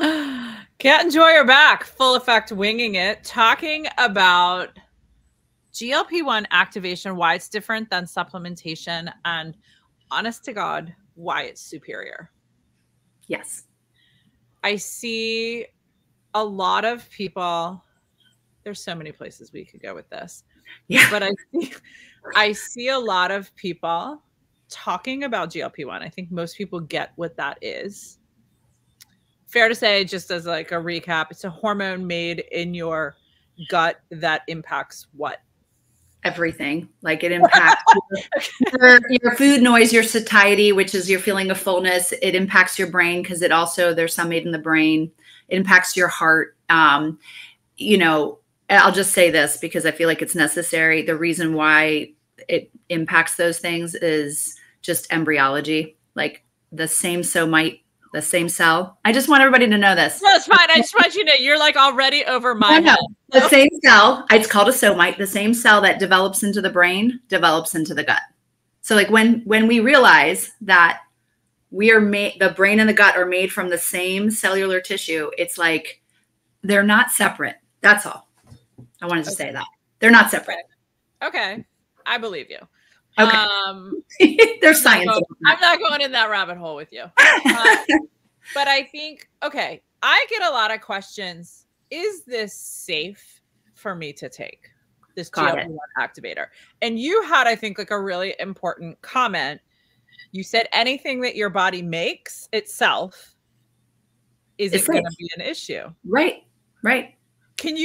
Kat and Joy are back, full effect winging it, talking about GLP-1 activation, why it's different than supplementation, and honest to God, why it's superior. Yes. I see a lot of people, there's so many places we could go with this. Yeah. But I see a lot of people talking about GLP-1. I think most people get what that is. Fair to say, just as like a recap, it's a hormone made in your gut that impacts what? Everything. Like it impacts your food noise, your satiety, which is your feeling of fullness. It impacts your brain because it also, there's some made in the brain. It impacts your heart. You know, I'll just say this because I feel like it's necessary. The reason why it impacts those things is just embryology, like the same the same cell. I just want everybody to know this. No, it's fine. I just want you to know you're like already over my head. The same cell, it's called a somite, the same cell that develops into the brain develops into the gut. So like when we realize that we are made, the brain and the gut are made from the same cellular tissue, it's like they're not separate. That's all. I wanted to say that. They're not separate. Okay. I believe you. Okay. There's science. I'm not going in that rabbit hole with you. But I think, okay, I get a lot of questions. Is this safe for me to take, this GLP-1 activator? And you had, I think, like a really important comment. You said anything that your body makes itself isn't going to be an issue. Right. Right. Can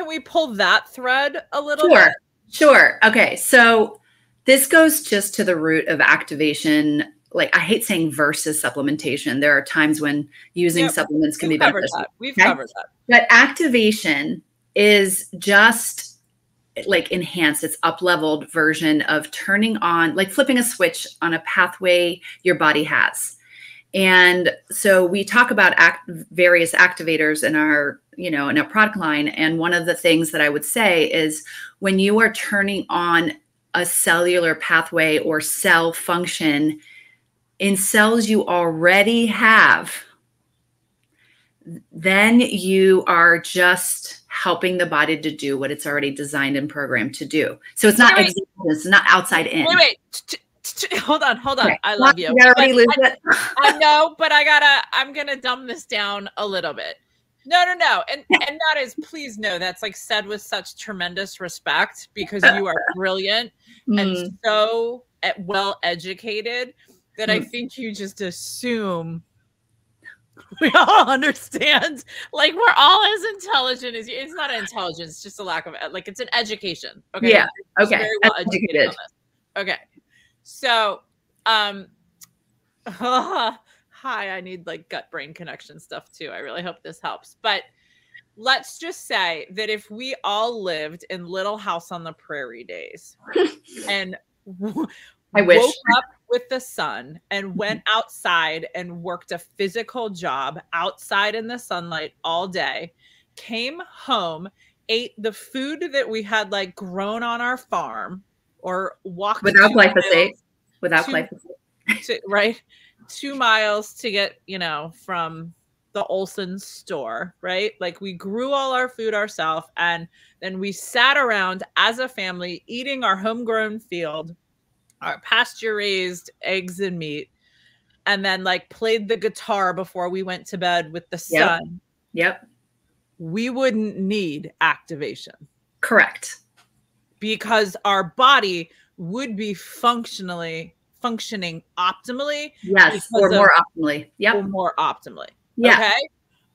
we pull that thread a little bit? Sure. Okay. So this goes just to the root of activation. Like I hate saying versus supplementation. There are times when using supplements can be beneficial. We've covered that. But activation is just like enhanced. It's up-leveled version of turning on, like flipping a switch on a pathway your body has. And so we talk about various activators in our, in our product line. And one of the things that I would say is when you are turning on a cellular pathway or cell function in cells you already have, then you are just helping the body to do what it's already designed and programmed to do. So it's not it's not outside in. Wait. Hold on. Okay. I love you. I know, but I'm going to dumb this down a little bit. No. And that is, please know, that's like said with such tremendous respect because you are brilliant and so well educated that I think you just assume we all understand. Like we're all as intelligent as you. It's not intelligence, it's just a lack of, like, it's an education. Okay. Yeah. Okay. Very well educated on this. Okay. So, hi, I need like gut brain connection stuff too. I really hope this helps. But let's just say that if we all lived in Little House on the Prairie days and I wish. woke up with the sun and went outside and worked a physical job outside in the sunlight all day, came home, ate the food that we had like grown on our farm or walked without glyphosate, right? 2 miles to get, from the Olson's store, right? Like we grew all our food ourselves and then we sat around as a family eating our homegrown field, our pasture raised eggs and meat, and then like played the guitar before we went to bed with the sun. Yep. We wouldn't need activation. Correct. Because our body would be functioning optimally. Yes. Or more optimally. Yep. Or more optimally. Yeah.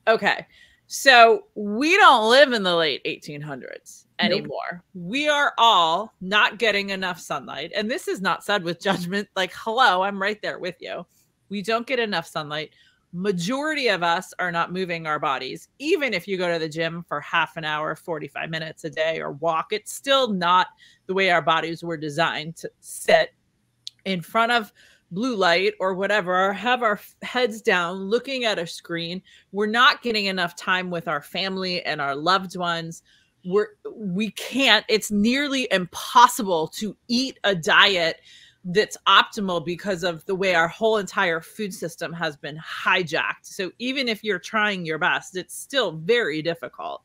Okay. So we don't live in the late 1800s anymore. Nope. We are all not getting enough sunlight. And this is not said with judgment. Like, hello, I'm right there with you. We don't get enough sunlight. Majority of us are not moving our bodies. Even if you go to the gym for half an hour, 45 minutes a day or walk, it's still not the way our bodies were designed to sit in front of blue light or whatever, or have our heads down looking at a screen. We're not getting enough time with our family and our loved ones. We can't, it's nearly impossible to eat a diet that's optimal because of the way our whole entire food system has been hijacked. So even if you're trying your best, it's still very difficult.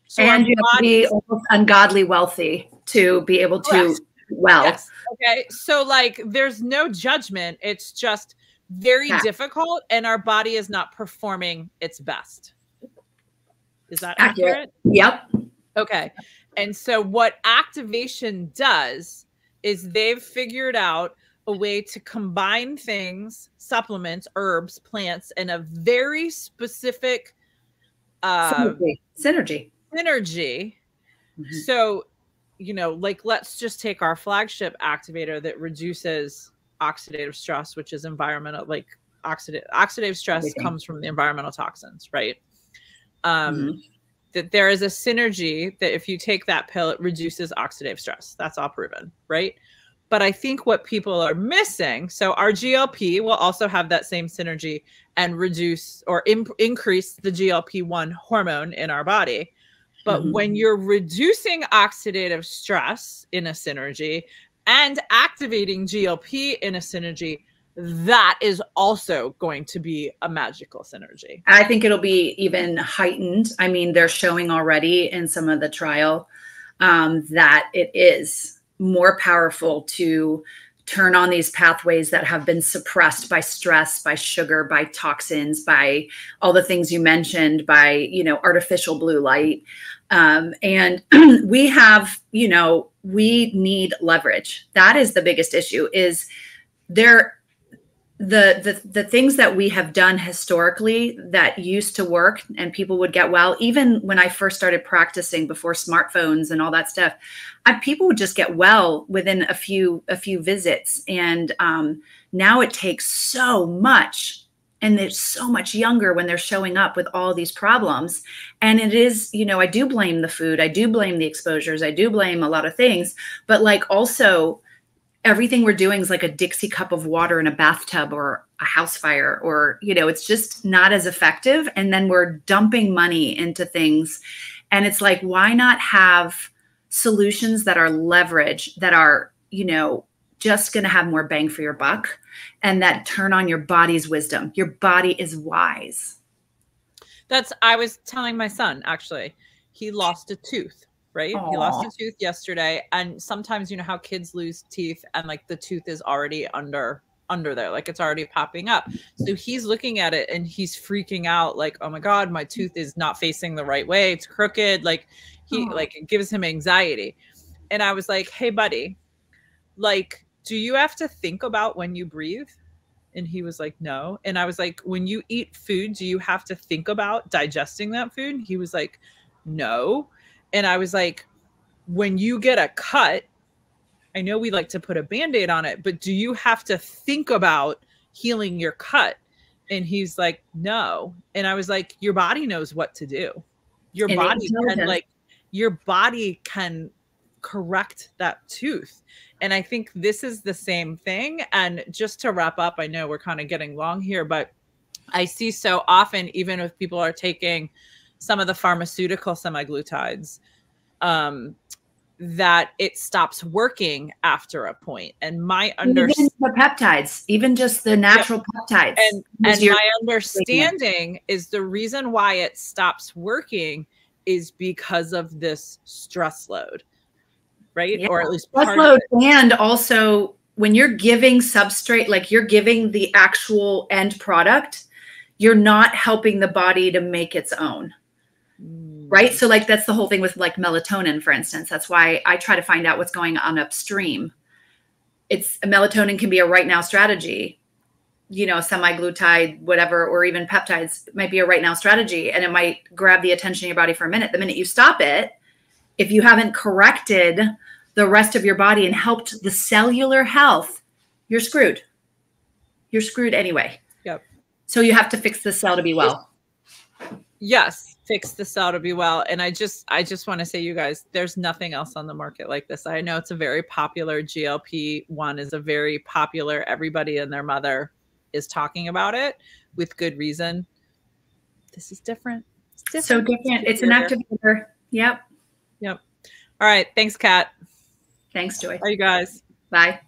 So and you have to be almost ungodly wealthy to be able to well. Yes. Okay. So like there's no judgment. It's just very difficult and our body is not performing its best. Is that accurate? Yep. Okay. And so what activation does is they've figured out a way to combine things, supplements, herbs, plants, in a very specific synergy. Mm-hmm. So, you know, like let's just take our flagship activator that reduces oxidative stress, which is environmental, like oxidative stress comes from the environmental toxins, right? That there is a synergy that if you take that pill, it reduces oxidative stress. That's all proven, right? But I think what people are missing, so our GLP will also have that same synergy and reduce or increase the GLP-1 hormone in our body. But when you're reducing oxidative stress in a synergy and activating GLP in a synergy, that is also going to be a magical synergy. I think it'll be even heightened. I mean, they're showing already in some of the trial that it is more powerful to turn on these pathways that have been suppressed by stress, by sugar, by toxins, by all the things you mentioned, by, you know, artificial blue light. And we have, you know, we need leverage. That is the biggest issue is the things that we have done historically that used to work and people would get well. Even when I first started practicing before smartphones and all that stuff, people would just get well within a few visits. And now it takes so much, and they're so much younger when they're showing up with all these problems. And it is, you know, I do blame the food. I do blame the exposures. I do blame a lot of things, but like also everything we're doing is like a Dixie cup of water in a bathtub or a house fire, or, you know, it's just not as effective. And then we're dumping money into things. And it's like, why not have solutions that are leverage, that are, you know, just going to have more bang for your buck, and that turn on your body's wisdom. Your body is wise. I was telling my son, actually, he lost a tooth. Right? Aww. He lost a tooth yesterday. And sometimes, you know how kids lose teeth and like the tooth is already under there, like it's already popping up. So he's looking at it and he's freaking out like, oh my God, my tooth is not facing the right way. It's crooked. Like like it gives him anxiety. And I was like, hey buddy, like, do you have to think about when you breathe? And he was like, no. And I was like, when you eat food, do you have to think about digesting that food? He was like, no. And I was like, when you get a cut, I know we like to put a Band-Aid on it, but do you have to think about healing your cut? And he's like, no. And I was like, your body knows what to do. Your body can correct that tooth. And I think this is the same thing. And just to wrap up, I know we're kind of getting long here, but I see so often, even if people are taking some of the pharmaceutical semaglutides, that it stops working after a point. And my understanding, the peptides, even just the natural peptides. And my understanding is the reason why it stops working is because of this stress load, right? Yeah. Or at least stress load. And also when you're giving substrate, like you're giving the actual end product, you're not helping the body to make its own. Right. So like, that's the whole thing with like melatonin, for instance. That's why I try to find out what's going on upstream. Melatonin can be a right now strategy, you know, semaglutide, whatever, or even peptides might be a right now strategy. And it might grab the attention of your body for a minute. The minute you stop it, if you haven't corrected the rest of your body and helped the cellular health, you're screwed. You're screwed anyway. Yep. So you have to fix the cell to be well. Yes. Fix the cell to be well. And I just want to say, you guys, there's nothing else on the market like this. I know it's a very popular GLP-1 is a very popular, everybody and their mother is talking about it with good reason. This is different. It's different. So different. It's an activator. Yep. Yep. All right. Thanks, Kat. Thanks, Joy. Bye, you guys. Bye.